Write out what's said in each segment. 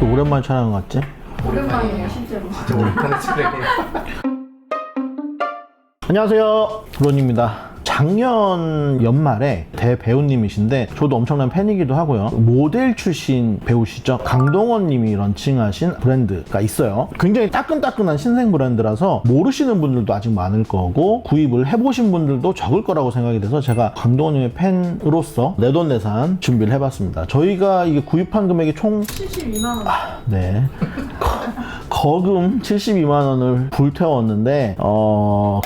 또 오랜만에 촬영 같지? 오랜만이에요, 실제로. 진짜 오랜만에 촬영을. 안녕하세요, 브론입니다. 작년 연말에 대배우님이신데 저도 엄청난 팬이기도 하고요. 모델 출신 배우시죠. 강동원 님이 런칭하신 브랜드가 있어요. 굉장히 따끈따끈한 신생 브랜드라서 모르시는 분들도 아직 많을 거고 구입을 해보신 분들도 적을 거라고 생각이 돼서 제가 강동원 님의 팬으로서 내돈내산 준비를 해봤습니다. 저희가 이게 구입한 금액이 총 72만원. 네. 거금 72만 원을 불태웠는데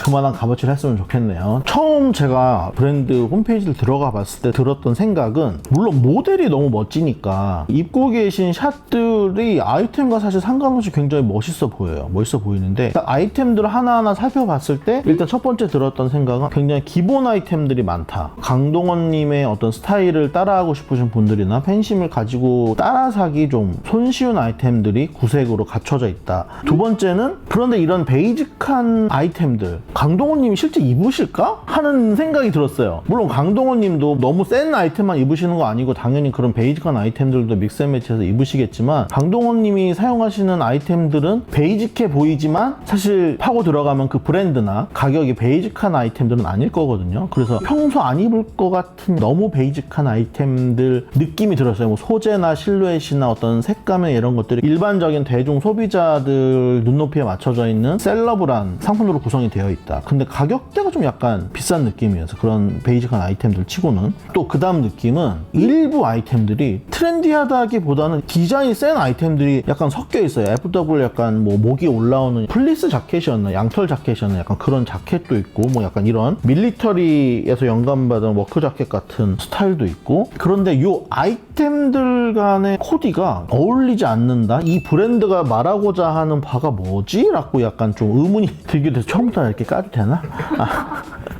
그만한 값어치를 했으면 좋겠네요. 처음 제가 브랜드 홈페이지를 들어가 봤을 때 들었던 생각은, 물론 모델이 너무 멋지니까 입고 계신 샷들이 아이템과 사실 상관없이 굉장히 멋있어 보여요. 멋있어 보이는데 아이템들을 하나하나 살펴봤을 때 일단 첫 번째 들었던 생각은 굉장히 기본 아이템들이 많다. 강동원님의 어떤 스타일을 따라하고 싶으신 분들이나 팬심을 가지고 따라 사기 좀 손쉬운 아이템들이 구색으로 갖춰져 있다. 두 번째는, 그런데 이런 베이직한 아이템들 강동원님이 실제 입으실까? 하는 생각이 들었어요. 물론 강동원님도 너무 센 아이템만 입으시는 거 아니고 당연히 그런 베이직한 아이템들도 믹스앤매치해서 입으시겠지만, 강동원님이 사용하시는 아이템들은 베이직해 보이지만 사실 파고 들어가면 그 브랜드나 가격이 베이직한 아이템들은 아닐 거거든요. 그래서 평소 안 입을 것 같은 너무 베이직한 아이템들 느낌이 들었어요. 뭐 소재나 실루엣이나 어떤 색감이나 이런 것들이 일반적인 대중 소비자들 눈높이에 맞춰져 있는 셀러블한 상품으로 구성이 되어 있다. 근데 가격대가 좀 약간 비싼 느낌이어서 그런 베이직한 아이템들 치고는. 또 그 다음 느낌은 일부 아이템들이 트렌디하다기보다는 디자인이 센 아이템들이 약간 섞여 있어요. FW 약간 뭐 목이 올라오는 플리스 자켓이었나 양털 자켓이었나 약간 그런 자켓도 있고, 뭐 약간 이런 밀리터리에서 영감받은 워크 자켓 같은 스타일도 있고. 그런데 이 아이템들 간의 코디가 어울리지 않는다? 이 브랜드가 말하고자 하는 바가 뭐지? 라고 약간 좀 의문이 들기도 해서 처음부터 이렇게 까도 되나?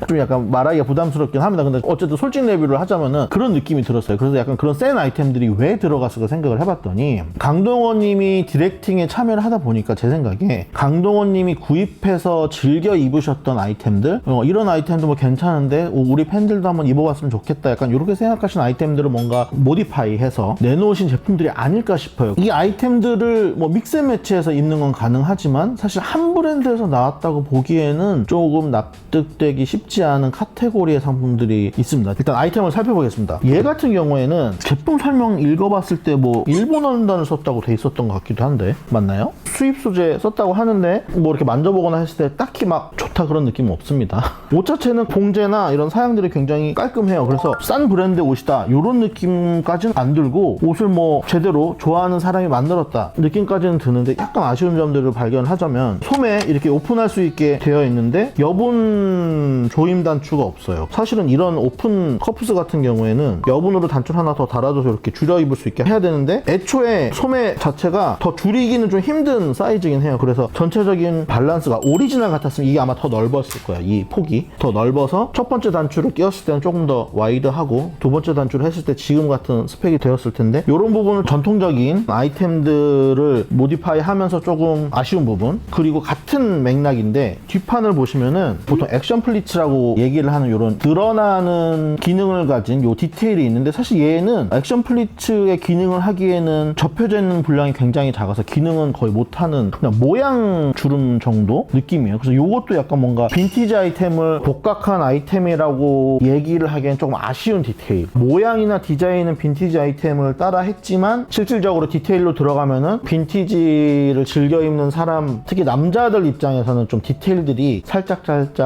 좀 약간 말하기가 부담스럽긴 합니다. 근데 어쨌든 솔직 레뷰를 하자면은 그런 느낌이 들었어요. 그래서 약간 그런 센 아이템들이 왜 들어갔을까 생각을 해봤더니, 강동원 님이 디렉팅에 참여를 하다 보니까 제 생각에 강동원 님이 구입해서 즐겨 입으셨던 아이템들, 이런 아이템도 뭐 괜찮은데 우리 팬들도 한번 입어봤으면 좋겠다, 약간 이렇게 생각하신 아이템들을 뭔가 모디파이 해서 내놓으신 제품들이 아닐까 싶어요. 이 아이템들을 뭐 믹스앤매치해서 입는 건 가능하지만 사실 한 브랜드에서 나왔다고 보기에는 조금 납득되기 쉽지 않은 카테고리의 상품들이 있습니다. 일단 아이템을 살펴보겠습니다. 얘 같은 경우에는 제품 설명 읽어봤을 때 뭐 일본어 원단을 썼다고 돼 있었던 것 같기도 한데 맞나요? 수입 소재 썼다고 하는데 뭐 이렇게 만져보거나 했을 때 딱히 막 좋다 그런 느낌은 없습니다. 옷 자체는 봉제나 이런 사양들이 굉장히 깔끔해요. 그래서 싼 브랜드 옷이다 이런 느낌까지는 안 들고, 옷을 뭐 제대로 좋아하는 사람이 만들었다 느낌까지는 드는데, 약간 아쉬운 점들을 발견하자면 소매 이렇게 오픈할 수 있게 되어 있는데 여분 조임 단추가 없어요. 사실은 이런 오픈 커프스 같은 경우에는 여분으로 단추를 하나 더 달아줘서 이렇게 줄여 입을 수 있게 해야 되는데, 애초에 소매 자체가 더 줄이기는 좀 힘든 사이즈긴 해요. 그래서 전체적인 밸런스가 오리지널 같았으면 이게 아마 더 넓었을 거야. 이 폭이 더 넓어서 첫 번째 단추를 끼웠을 때는 조금 더 와이드하고 두 번째 단추를 했을 때 지금 같은 스펙이 되었을 텐데, 이런 부분을 전통적인 아이템들을 모디파이 하면서 조금 아쉬운 부분. 그리고 같은 맥락인데 뒷판을 보시면은 보통 액션 플리츠라고 얘기를 하는 이런 드러나는 기능을 가진 요 디테일이 있는데, 사실 얘는 액션 플리츠의 기능을 하기에는 접혀져 있는 분량이 굉장히 작아서 기능은 거의 못하는 그냥 모양 주름 정도 느낌이에요. 그래서 요것도 약간 뭔가 빈티지 아이템을 복각한 아이템이라고 얘기를 하기엔 조금 아쉬운 디테일. 모양이나 디자인은 빈티지 아이템을 따라 했지만 실질적으로 디테일로 들어가면은 빈티지를 즐겨 입는 사람, 특히 남자들 입장에서는 좀 디테일들이 살짝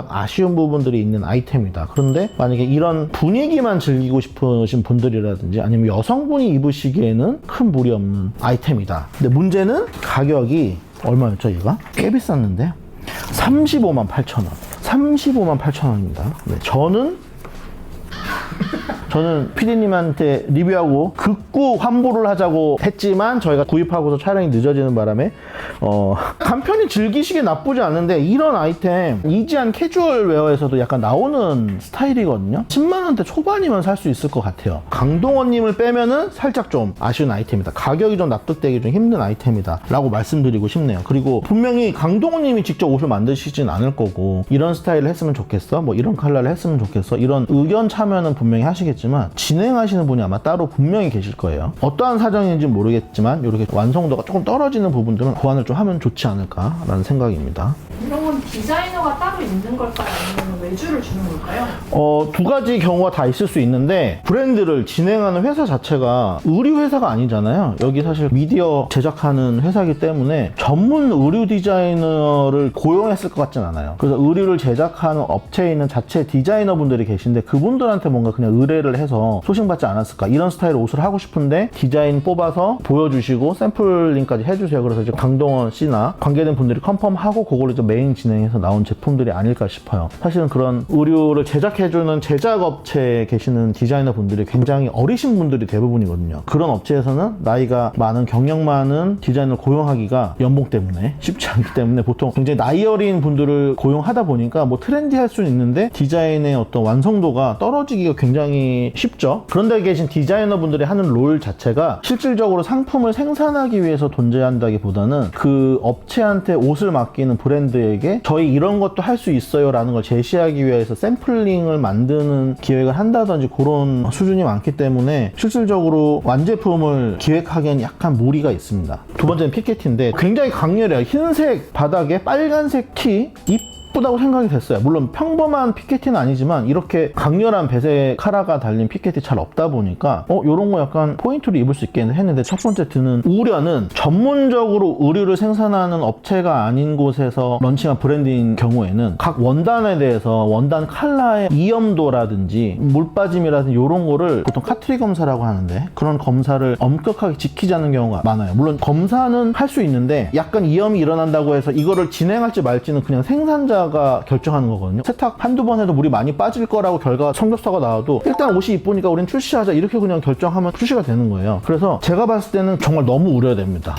아쉬운 부분들이 있는 아이템이다. 그런데 만약에 이런 분위기만 즐기고 싶으신 분들이라든지 아니면 여성분이 입으시기에는 큰 무리 없는 아이템이다. 근데 문제는 가격이 얼마였죠? 얘가? 꽤 비쌌는데 35만 8천 원. 35만 8천 원입니다. 네, 저는 PD님한테 리뷰하고 극구 환불을 하자고 했지만 저희가 구입하고서 촬영이 늦어지는 바람에 간편히 즐기시기에 나쁘지 않은데, 이런 아이템 이지한 캐주얼 웨어에서도 약간 나오는 스타일이거든요. 10만원대 초반이면 살 수 있을 것 같아요. 강동원님을 빼면은 살짝 좀 아쉬운 아이템이다. 가격이 좀 납득되기 좀 힘든 아이템이다 라고 말씀드리고 싶네요. 그리고 분명히 강동원님이 직접 옷을 만드시진 않을 거고, 이런 스타일을 했으면 좋겠어, 뭐 이런 컬러를 했으면 좋겠어, 이런 의견 참여는 분명히 하시겠지만 모르겠지만 진행하시는 분이 아마 따로 분명히 계실 거예요. 어떠한 사정인지 모르겠지만 이렇게 완성도가 조금 떨어지는 부분들은 보완을 좀 하면 좋지 않을까라는 생각입니다. 이런 건 디자이너가 따로 있는 걸까요? 아니면 외주를 주는 걸까요? 두 가지 경우가 다 있을 수 있는데 브랜드를 진행하는 회사 자체가 의류 회사가 아니잖아요. 여기 사실 미디어 제작하는 회사이기 때문에 전문 의류 디자이너를 고용했을 것 같진 않아요. 그래서 의류를 제작하는 업체에 있는 자체 디자이너 분들이 계신데 그분들한테 뭔가 그냥 의뢰를 해서 소싱받지 않았을까, 이런 스타일의 옷을 하고 싶은데 디자인 뽑아서 보여주시고 샘플링까지 해주세요. 그래서 이제 강동원 씨나 관계된 분들이 컨펌하고 그걸 이제 메인 진행해서 나온 제품들이 아닐까 싶어요. 사실은 그런 의류를 제작해주는 제작업체에 계시는 디자이너 분들이 굉장히 어리신 분들이 대부분이거든요. 그런 업체에서는 나이가 많은, 경력 많은 디자이너를 고용하기가 연봉 때문에 쉽지 않기 때문에 보통 굉장히 나이 어린 분들을 고용하다 보니까 뭐 트렌디할 수는 있는데 디자인의 어떤 완성도가 떨어지기가 굉장히 쉽죠. 그런데 계신 디자이너 분들이 하는 롤 자체가 실질적으로 상품을 생산하기 위해서 존재한다기보다는 그 업체한테 옷을 맡기는 브랜드에게 저희 이런 것도 할 수 있어요 라는 걸 제시하기 위해서 샘플링을 만드는 기획을 한다든지 그런 수준이 많기 때문에 실질적으로 완제품을 기획하기엔 약간 무리가 있습니다. 두 번째는 피켓인데 굉장히 강렬해요. 흰색 바닥에 빨간색 티, 이쁘다고 생각이 됐어요. 물론 평범한 피켓티는 아니지만 이렇게 강렬한 배색 카라가 달린 피켓이 잘 없다 보니까 요런 거 약간 포인트로 입을 수 있겠네 했는데, 첫 번째 드는 우려는 전문적으로 의류를 생산하는 업체가 아닌 곳에서 런칭한 브랜드인 경우에는 각 원단에 대해서 원단 컬러의 이염도라든지 물빠짐이라든지 요런 거를 보통 카트리 검사라고 하는데 그런 검사를 엄격하게 지키지 않는 경우가 많아요. 물론 검사는 할 수 있는데 약간 이염이 일어난다고 해서 이거를 진행할지 말지는 그냥 생산자가 결정하는 거거든요. 세탁 한두 번 해도 물이 많이 빠질 거라고 결과 성적서가 나와도 일단 옷이 이쁘니까 우린 출시하자 이렇게 그냥 결정하면 출시가 되는 거예요. 그래서 제가 봤을 때는 정말 너무 우려됩니다.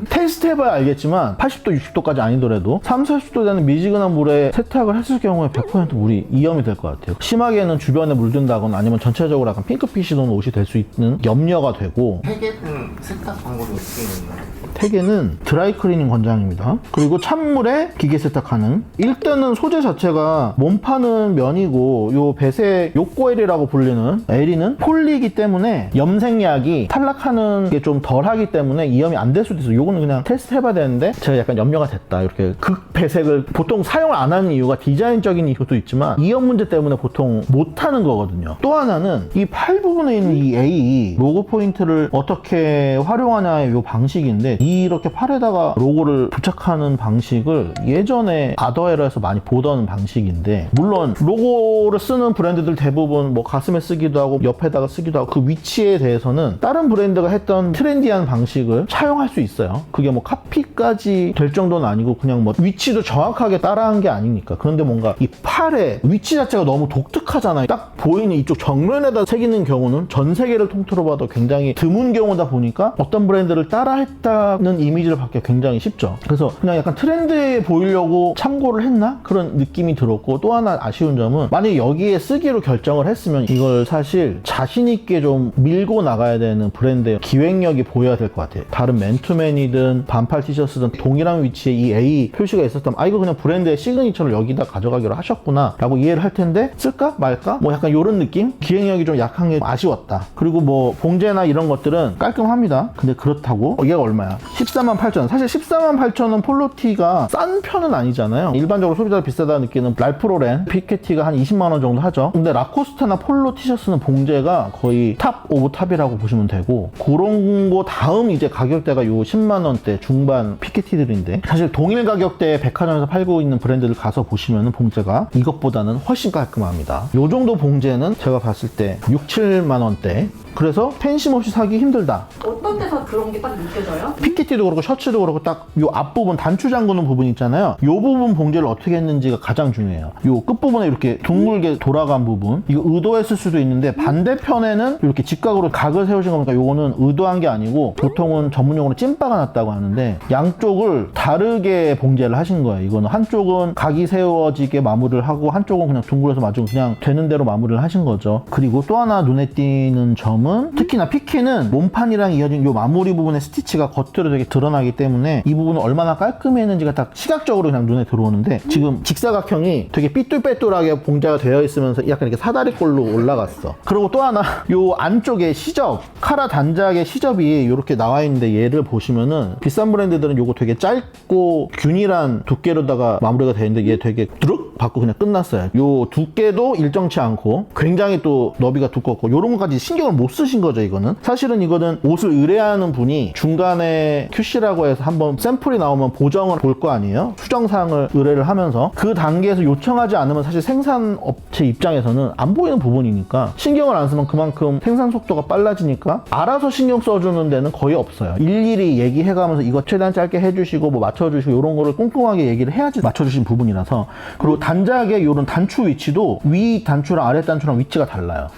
테스트 해봐야 알겠지만 80도 60도까지 아니더라도 30, 40도 되는 미지근한 물에 세탁을 했을 경우에 100% 물이 이염이 될 것 같아요. 심하게는 주변에 물든다거나 아니면 전체적으로 약간 핑크빛이 도는 옷이 될 수 있는 염려가 되고, 팩에는 세탁 방법이 어떻게 있나요? 팩에는 드라이클리닝 권장입니다. 그리고 찬물에 기계 세탁하는. 일단은 소재 자체가 몸파는 면이고 요 배색 요코엘이라고 불리는 L이는 폴리이기 때문에 염색약이 탈락하는 게 좀 덜하기 때문에 이염이 안 될 수도 있어요. 요거는 그냥 테스트 해봐야 되는데 제가 약간 염려가 됐다. 이렇게 극 배색을 보통 사용을 안 하는 이유가 디자인적인 이유도 있지만 이염 문제 때문에 보통 못 하는 거거든요. 또 하나는 이 팔 부분에 있는 이 A 로고 포인트를 어떻게 활용하냐의 요 방식인데, 이렇게 팔에다가 로고를 부착하는 방식을 예전에 아더에러에서 많이 보던 방식인데, 물론 로고를 쓰는 브랜드들 대부분 뭐 가슴에 쓰기도 하고 옆에다가 쓰기도 하고 그 위치에 대해서는 다른 브랜드가 했던 트렌디한 방식을 차용할 수 있어요. 그게 뭐 카피까지 될 정도는 아니고 그냥 뭐 위치도 정확하게 따라한 게 아니니까. 그런데 뭔가 이 팔의 위치 자체가 너무 독특하잖아요. 딱 보이는 이쪽 정면에다 새기는 경우는 전 세계를 통틀어 봐도 굉장히 드문 경우다 보니까 어떤 브랜드를 따라했다는 이미지를 받기가 굉장히 쉽죠. 그래서 그냥 약간 트렌드에 보이려고 참고를 했나? 그런 느낌이 들었고, 또 하나 아쉬운 점은 만약에 여기에 쓰기로 결정을 했으면 이걸 사실 자신 있게 좀 밀고 나가야 되는 브랜드의 기획력이 보여야 될 것 같아요. 다른 맨투맨이든 반팔 티셔츠든 동일한 위치에 이 A 표시가 있었다면 이거 그냥 브랜드의 시그니처를 여기다 가져가기로 하셨구나 라고 이해를 할 텐데 쓸까 말까? 뭐 약간 요런 느낌? 기획력이 좀 약한 게 아쉬웠다. 그리고 뭐 봉제나 이런 것들은 깔끔합니다. 근데 그렇다고 얘가 얼마야? 148,000원. 사실 148,000원 폴로티가 싼 편은 아니잖아요. 일반적으로 소비자가 비싸다 느끼는 랄프로렌 피케티가 한 20만원 정도 하죠. 근데 라코스테나 폴로 티셔츠는 봉제가 거의 탑 오브 탑이라고 보시면 되고, 그런 거 다음 이제 가격대가 요 10만원대 중반 피케티들인데, 사실 동일 가격대에 백화점에서 팔고 있는 브랜드를 가서 보시면은 봉제가 이것보다는 훨씬 깔끔합니다. 요 정도 봉제는 제가 봤을 때 6, 7만원대. 그래서 팬심 없이 사기 힘들다. 어떤 데서 그런 게 딱 느껴져요? 피켓티도 그렇고 셔츠도 그렇고 딱 요 앞부분 단추 잠그는 부분 있잖아요. 요 부분 봉제를 어떻게 했는지가 가장 중요해요. 요 끝부분에 이렇게 둥글게 돌아간 부분, 이거 의도했을 수도 있는데 반대편에는 이렇게 직각으로 각을 세우신 거니까 요거는 의도한 게 아니고 보통은 전문용어로 찐빠가 났다고 하는데 양쪽을 다르게 봉제를 하신 거예요. 이거는 한쪽은 각이 세워지게 마무리를 하고 한쪽은 그냥 둥글어서 마주고 그냥 되는 대로 마무리를 하신 거죠. 그리고 또 하나 눈에 띄는 점은 점은 특히나 피케는 몸판이랑 이어진 요 마무리 부분의 스티치가 겉으로 되게 드러나기 때문에 이 부분은 얼마나 깔끔했는지가 딱 시각적으로 그냥 눈에 들어오는데 지금 직사각형이 되게 삐뚤빼뚤하게 봉제가 되어 있으면서 약간 이렇게 사다리꼴로 올라갔어. 그리고 또 하나 요 안쪽에 시접, 카라 단작의 시접이 이렇게 나와 있는데 얘를 보시면은 비싼 브랜드들은 요거 되게 짧고 균일한 두께로다가 마무리가 되어 있는데 얘 되게 드륵 받고 그냥 끝났어요. 요 두께도 일정치 않고 굉장히 또 너비가 두껍고 요런 것까지 신경을 못 쓰신 거죠. 이거는 사실은 이거는 옷을 의뢰하는 분이 중간에 QC라고 해서 한번 샘플이 나오면 보정을 볼 거 아니에요. 수정사항을 의뢰를 하면서 그 단계에서 요청하지 않으면 사실 생산업체 입장에서는 안 보이는 부분이니까 신경을 안 쓰면 그만큼 생산 속도가 빨라지니까 알아서 신경 써주는 데는 거의 없어요. 일일이 얘기해가면서 이거 최대한 짧게 해주시고 뭐 맞춰주시고 이런 거를 꼼꼼하게 얘기를 해야지 맞춰주신 부분이라서. 그리고 단작의 이런 단추 위치도 위 단추랑 아래 단추랑 위치가 달라요.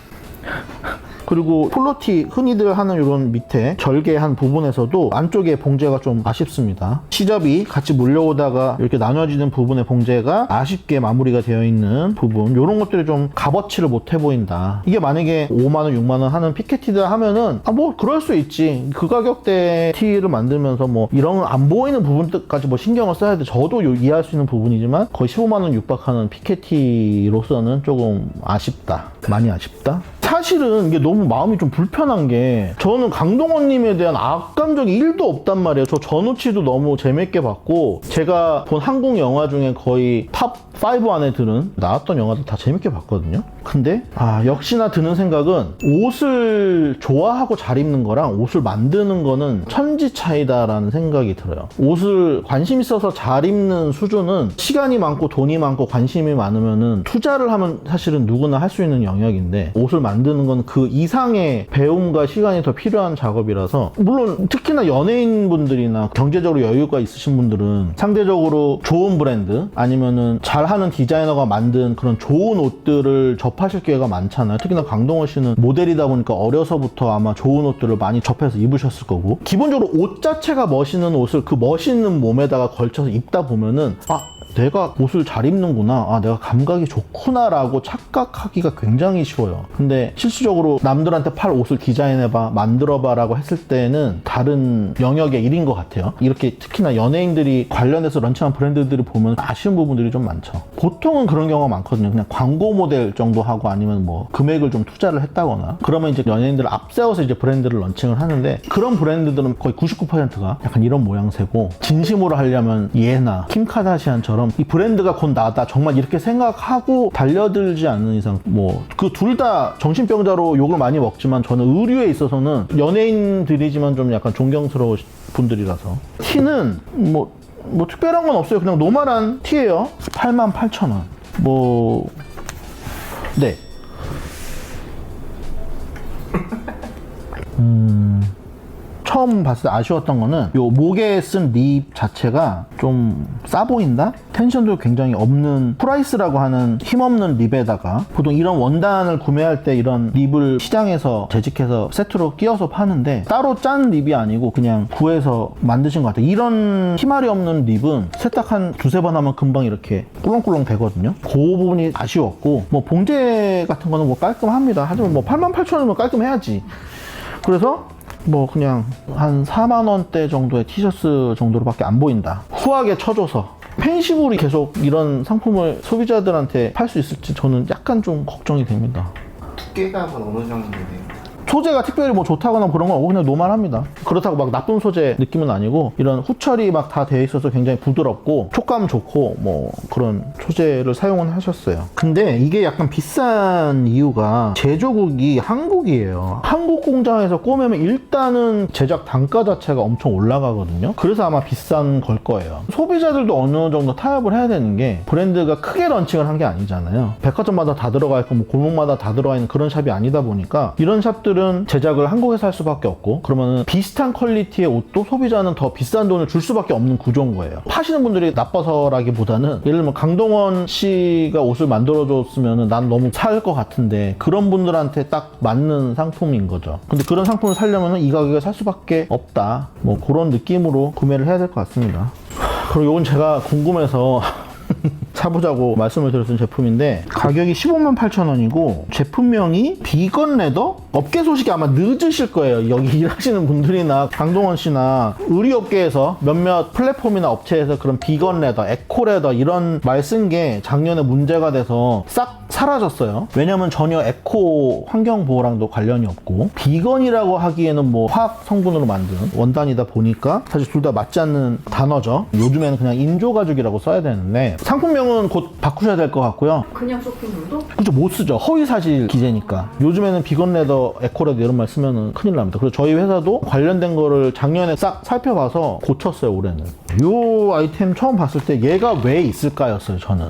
그리고 폴로티 흔히들 하는 이런 밑에 절개한 부분에서도 안쪽에 봉제가 좀 아쉽습니다. 시접이 같이 물려오다가 이렇게 나눠지는 부분의 봉제가 아쉽게 마무리가 되어 있는 부분, 이런 것들이 좀 값어치를 못해 보인다. 이게 만약에 5만원 6만원 하는 피케티다 하면은 뭐 그럴 수 있지. 그 가격대 티를 만들면서 뭐 이런 안 보이는 부분까지 뭐 신경을 써야 돼. 저도 이해할 수 있는 부분이지만 거의 15만원 육박하는 피케티로서는 조금 아쉽다. 많이 아쉽다. 사실은 이게 너무 마음이 좀 불편한 게 저는 강동원님에 대한 악감정이 1도 없단 말이에요. 저 전우치도 너무 재밌게 봤고 제가 본 한국 영화 중에 거의 탑 5 안에 드는 나왔던 영화들 다 재밌게 봤거든요. 근데 역시나 드는 생각은 옷을 좋아하고 잘 입는 거랑 옷을 만드는 거는 천지 차이다라는 생각이 들어요. 옷을 관심 있어서 잘 입는 수준은 시간이 많고 돈이 많고 관심이 많으면은 투자를 하면 사실은 누구나 할 수 있는 영역인데 옷을 만드는 건 그 이상의 배움과 시간이 더 필요한 작업이라서 물론 특히나 연예인분들이나 경제적으로 여유가 있으신 분들은 상대적으로 좋은 브랜드 아니면은 잘하는 디자이너가 만든 그런 좋은 옷들을 접하실 기회가 많잖아요. 특히나 강동원 씨는 모델이다 보니까 어려서부터 아마 좋은 옷들을 많이 접해서 입으셨을 거고 기본적으로 옷 자체가 멋있는 옷을 그 멋있는 몸에다가 걸쳐서 입다 보면은 내가 옷을 잘 입는구나, 내가 감각이 좋구나 라고 착각하기가 굉장히 쉬워요. 근데 실질적으로 남들한테 팔 옷을 디자인해봐, 만들어봐 라고 했을 때는 다른 영역의 일인 것 같아요. 이렇게 특히나 연예인들이 관련해서 런칭한 브랜드들을 보면 아쉬운 부분들이 좀 많죠. 보통은 그런 경우가 많거든요. 그냥 광고 모델 정도 하고 아니면 뭐 금액을 좀 투자를 했다거나 그러면 이제 연예인들을 앞세워서 이제 브랜드를 런칭을 하는데 그런 브랜드들은 거의 99%가 약간 이런 모양새고 진심으로 하려면 예나 킴 카다시안처럼 이 브랜드가 곧 나다 정말 이렇게 생각하고 달려들지 않는 이상 뭐 그 둘 다 정신병자로 욕을 많이 먹지만 저는 의류에 있어서는 연예인들이지만 좀 약간 존경스러운 분들이라서 티는 뭐 특별한 건 없어요. 그냥 노멀한 티예요. 88,000원 네. 처음 봤을 때 아쉬웠던 거는 요 목에 쓴 립 자체가 좀 싸 보인다? 텐션도 굉장히 없는 프라이스라고 하는 힘없는 립에다가 보통 이런 원단을 구매할 때 이런 립을 시장에서 재직해서 세트로 끼워서 파는데 따로 짠 립이 아니고 그냥 구해서 만드신 것 같아요. 이런 힘알이 없는 립은 세탁 한 두세 번 하면 금방 이렇게 꿀렁꿀렁 되거든요. 그 부분이 아쉬웠고 뭐 봉제 같은 거는 뭐 깔끔합니다. 하지만 뭐 88,000원이면 깔끔해야지. 그래서 뭐 그냥 한 4만원대 정도의 티셔츠 정도로밖에 안 보인다. 후하게 쳐줘서 펜시블이 계속 이런 상품을 소비자들한테 팔 수 있을지 저는 약간 좀 걱정이 됩니다. 두께가 어느 정도 돼요? 소재가 특별히 뭐 좋다거나 그런 건 그냥 노멀합니다. 그렇다고 막 나쁜 소재 느낌은 아니고 이런 후철이 막 다 되어 있어서 굉장히 부드럽고 촉감 좋고 뭐 그런 소재를 사용은 하셨어요. 근데 이게 약간 비싼 이유가 제조국이 한국이에요. 한국 공장에서 꼬매면 일단은 제작 단가 자체가 엄청 올라가거든요. 그래서 아마 비싼 걸 거예요. 소비자들도 어느 정도 타협을 해야 되는 게 브랜드가 크게 런칭을 한 게 아니잖아요. 백화점마다 다 들어가 있고 뭐 골목마다 다 들어가 있는 그런 샵이 아니다 보니까 이런 샵들은 제작을 한국에서 할 수밖에 없고 그러면 비슷한 퀄리티의 옷도 소비자는 더 비싼 돈을 줄 수밖에 없는 구조인 거예요. 파시는 분들이 나빠서라기보다는 예를 들면 강동원 씨가 옷을 만들어줬으면 난 너무 살 것 같은데 그런 분들한테 딱 맞는 상품인 거죠. 근데 그런 상품을 사려면 이 가격에 살 수밖에 없다. 뭐 그런 느낌으로 구매를 해야 될 것 같습니다. 그리고 이건 제가 궁금해서 사보자고 말씀을 드렸던 제품인데 가격이 158,000원이고 제품명이 비건 레더? 업계 소식이 아마 늦으실 거예요. 여기 일하시는 분들이나 강동원 씨나 의류업계에서 몇몇 플랫폼이나 업체에서 그런 비건 레더, 에코 레더 이런 말 쓴 게 작년에 문제가 돼서 싹 사라졌어요. 왜냐면 전혀 에코 환경 보호랑도 관련이 없고 비건이라고 하기에는 뭐 화학 성분으로 만든 원단이다 보니까 사실 둘 다 맞지 않는 단어죠. 요즘에는 그냥 인조가죽이라고 써야 되는데 상품명은 곧 바꾸셔야 될 것 같고요. 그냥 쇼핑몰도? 그죠, 못 쓰죠. 허위사실 기재니까. 요즘에는 비건 레더, 에코 레더 이런 말 쓰면은 큰일 납니다. 그래서 저희 회사도 관련된 거를 작년에 싹 살펴봐서 고쳤어요, 올해는. 요 아이템 처음 봤을 때 얘가 왜 있을까였어요, 저는.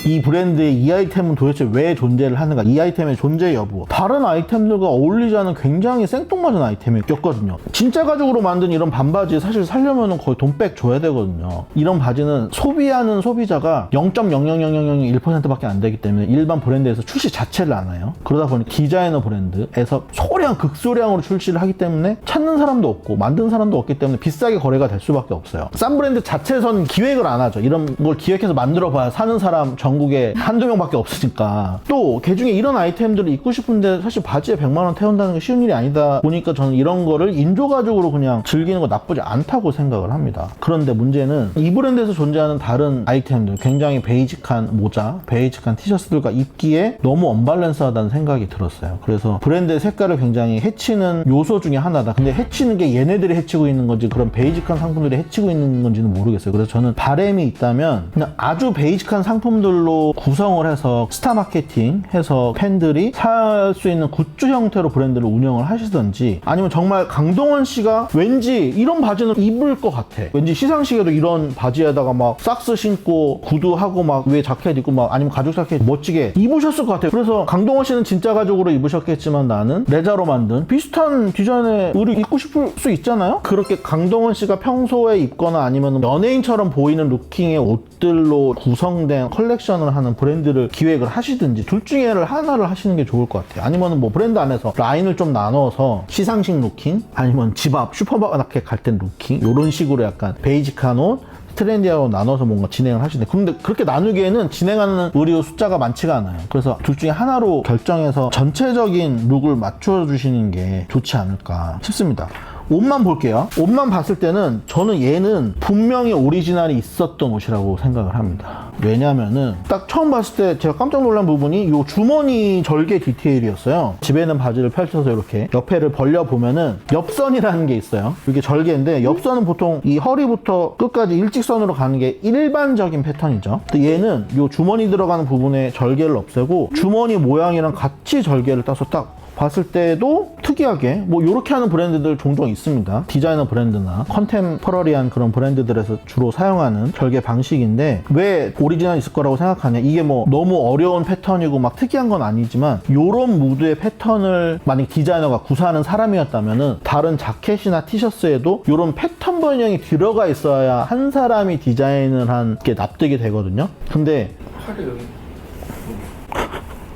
이 브랜드의 이 아이템은 도대체 왜 존재를 하는가, 이 아이템의 존재 여부. 다른 아이템들과 어울리지 않은 굉장히 생뚱맞은 아이템이었거든요. 진짜 가죽으로 만든 이런 반바지 사실 살려면은 거의 돈백 줘야 되거든요. 이런 바지는 소비하는 소비자가 0.00001%밖에 안 되기 때문에 일반 브랜드에서 출시 자체를 안 해요. 그러다 보니 디자이너 브랜드에서 소량, 극소량으로 출시를 하기 때문에 찾는 사람도 없고 만든 사람도 없기 때문에 비싸게 거래가 될 수밖에 없어요. 싼 브랜드 자체에서는 기획을 안 하죠. 이런 걸 기획해서 만들어 봐야 사는 사람 전국에 한두 명밖에 없으니까. 또 개중에 이런 아이템들을 입고 싶은데 사실 바지에 100만 원 태운다는 게 쉬운 일이 아니다 보니까 저는 이런 거를 인조가죽으로 그냥 즐기는 거 나쁘지 않다고 생각을 합니다. 그런데 문제는 이 브랜드에서 존재하는 다른 아이템들, 굉장히 베이직한 모자, 베이직한 티셔츠들과 입기에 너무 언밸런스하다는 생각이 들었어요. 그래서 브랜드의 색깔을 굉장히 해치는 요소 중에 하나다. 근데 해치는 게 얘네들이 해치고 있는 건지 그런 베이직한 상품들이 해치고 있는 건지는 모르겠어요. 그래서 저는 바람이 있다면 그냥 아주 베이직한 상품들로 구성을 해서 스타 마케팅 해서 팬들이 살 수 있는 굿즈 형태로 브랜드를 운영을 하시든지, 아니면 정말 강동원 씨가 왠지 이런 바지는 입을 것 같아. 왠지 시상식에도 이런 바지에다가 막 삭스 신고 구두하고 막 위에 자켓 입고 막 아니면 가죽 자켓 멋지게 입으셨을 것 같아요. 그래서 강동원 씨는 진짜 가죽으로 입으셨겠지만 나는 레자로 만든 비슷한 디자인의 의류 입고 싶을 수 있잖아요. 그렇게 강동원 씨가 평소에 입거나 아니면 연예인처럼 보이는 루킹의 옷들로 구성된 컬렉션을 하는 브랜드를 기획을 하시든지 둘 중에 하나를 하시는 게 좋을 것 같아요. 아니면 뭐 브랜드 안에서 라인을 좀 나눠서 시상식 루킹, 아니면 집 앞 슈퍼마켓 갈 땐 루킹, 이런 식으로 약간 베이직한 옷, 트렌디하고 나눠서 뭔가 진행을 하시네. 근데 그렇게 나누기에는 진행하는 의류 숫자가 많지가 않아요. 그래서 둘 중에 하나로 결정해서 전체적인 룩을 맞춰주시는 게 좋지 않을까 싶습니다. 옷만 볼게요. 옷만 봤을 때는 저는 얘는 분명히 오리지널이 있었던 옷이라고 생각을 합니다. 왜냐면은 딱 처음 봤을 때 제가 깜짝 놀란 부분이 이 주머니 절개 디테일이었어요. 집에 있는 바지를 펼쳐서 이렇게 옆에를 벌려보면은 엽선이라는 게 있어요. 이게 절개인데 엽선은 보통 이 허리부터 끝까지 일직선으로 가는 게 일반적인 패턴이죠. 근데 얘는 이 주머니 들어가는 부분에 절개를 없애고 주머니 모양이랑 같이 절개를 따서 딱 봤을 때도 특이하게 뭐 이렇게 하는 브랜드들 종종 있습니다. 디자이너 브랜드나 컨템퍼러리한 그런 브랜드들에서 주로 사용하는 절개 방식인데 왜 오리지널 있을 거라고 생각하냐, 이게 뭐 너무 어려운 패턴이고 막 특이한 건 아니지만 이런 무드의 패턴을 만약 디자이너가 구사하는 사람이었다면은 다른 자켓이나 티셔츠에도 이런 패턴 변형이 들어가 있어야 한 사람이 디자인을 한 게 납득이 되거든요. 근데 팔이 여기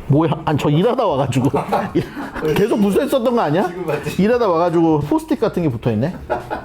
뭐야? 아니 저 일하다 와가지고 계속 붙어있었던 거 아니야? 지금 맞지? 일하다 와가지고 포스트잇 같은 게 붙어있네?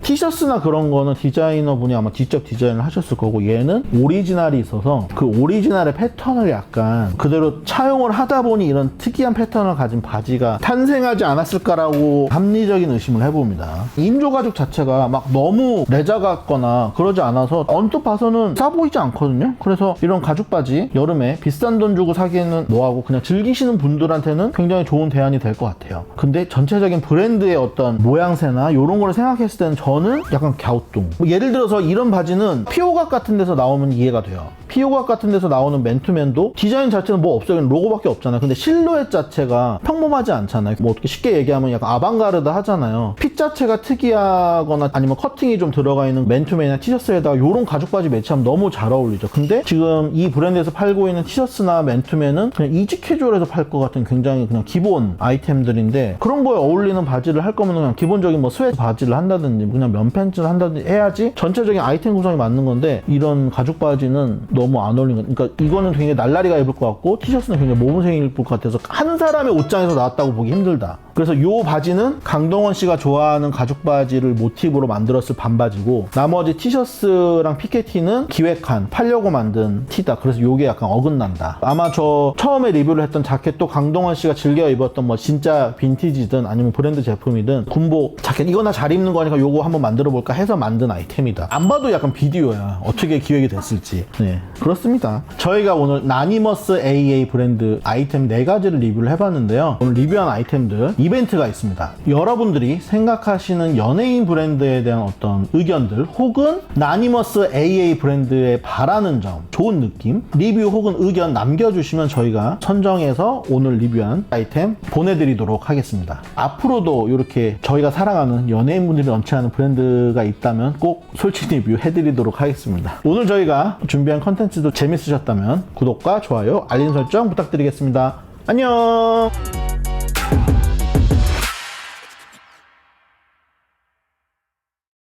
티셔츠나 그런 거는 디자이너 분이 아마 직접 디자인을 하셨을 거고, 얘는 오리지널이 있어서 그 오리지널의 패턴을 약간 그대로 차용을 하다 보니 이런 특이한 패턴을 가진 바지가 탄생하지 않았을까라고 합리적인 의심을 해봅니다. 인조가죽 자체가 막 너무 레자 같거나 그러지 않아서 언뜻 봐서는 싸 보이지 않거든요. 그래서 이런 가죽 바지 여름에 비싼 돈 주고 사기에는 뭐하고 그냥 즐기시는 분들한테는 굉장히 좋은 대안이 될 것 같아요. 근데 전체적인 브랜드의 어떤 모양새나 이런 걸 생각했을 때는 저는 약간 갸우뚱. 뭐 예를 들어서 이런 바지는 피오각 같은 데서 나오면 이해가 돼요. 피오각 같은 데서 나오는 맨투맨도 디자인 자체는 뭐 없어요. 로고밖에 없잖아요. 근데 실루엣 자체가 평범하지 않잖아요. 뭐 어떻게 쉽게 얘기하면 약간 아방가르드 하잖아요. 핏 자체가 특이하거나 아니면 커팅이 좀 들어가 있는 맨투맨이나 티셔츠에다가 이런 가죽 바지 매치하면 너무 잘 어울리죠. 근데 지금 이 브랜드에서 팔고 있는 티셔츠나 맨투맨은 그냥 이지 캐주얼에서 팔 것 같은 굉장히 그냥 기본 아이템들인데, 그런 거에 어울리는 바지를 할 거면 그냥 기본적인 뭐 스웨트 바지를 한다든지 그냥 면 팬츠를 한다든지 해야지 전체적인 아이템 구성이 맞는 건데, 이런 가죽 바지는 너무 안 어울리는 거. 그러니까 이거는 굉장히 날라리가 입을 것 같고 티셔츠는 굉장히 모범생이 입을 것 같아서 한 사람의 옷장에서 나왔다고 보기 힘들다. 그래서 요 바지는 강동원 씨가 좋아하는 가죽 바지를 모티브로 만들었을 반바지고 나머지 티셔츠랑 피켓티는 기획한 팔려고 만든 티다. 그래서 요게 약간 어긋난다. 아마 저 처음에 리뷰를 했던 자켓도 강동원 씨가 즐겨 입었던 뭐 진짜 빈티지든 아니면 브랜드 제품이든 군복 자켓 이거 나 잘 입는 거니까 요거 한번 만들어 볼까 해서 만든 아이템이다. 안 봐도 약간 비디오야. 어떻게 기획이 됐을지. 네, 그렇습니다. 저희가 오늘 나니머스 AA 브랜드 아이템 4가지를 리뷰를 해봤는데요. 오늘 리뷰한 아이템들 이벤트가 있습니다. 여러분들이 생각하시는 연예인 브랜드에 대한 어떤 의견들 혹은 나니머스 AA 브랜드에 바라는 점, 좋은 느낌, 리뷰 혹은 의견 남겨주시면 저희가 선정해서 오늘 리뷰한 아이템 보내드리도록 하겠습니다. 앞으로도 이렇게 저희가 사랑하는 연예인분들이 런칭하는 브랜드가 있다면 꼭 솔직 리뷰 해드리도록 하겠습니다. 오늘 저희가 준비한 컨텐츠도 재밌으셨다면 구독과 좋아요, 알림 설정 부탁드리겠습니다. 안녕!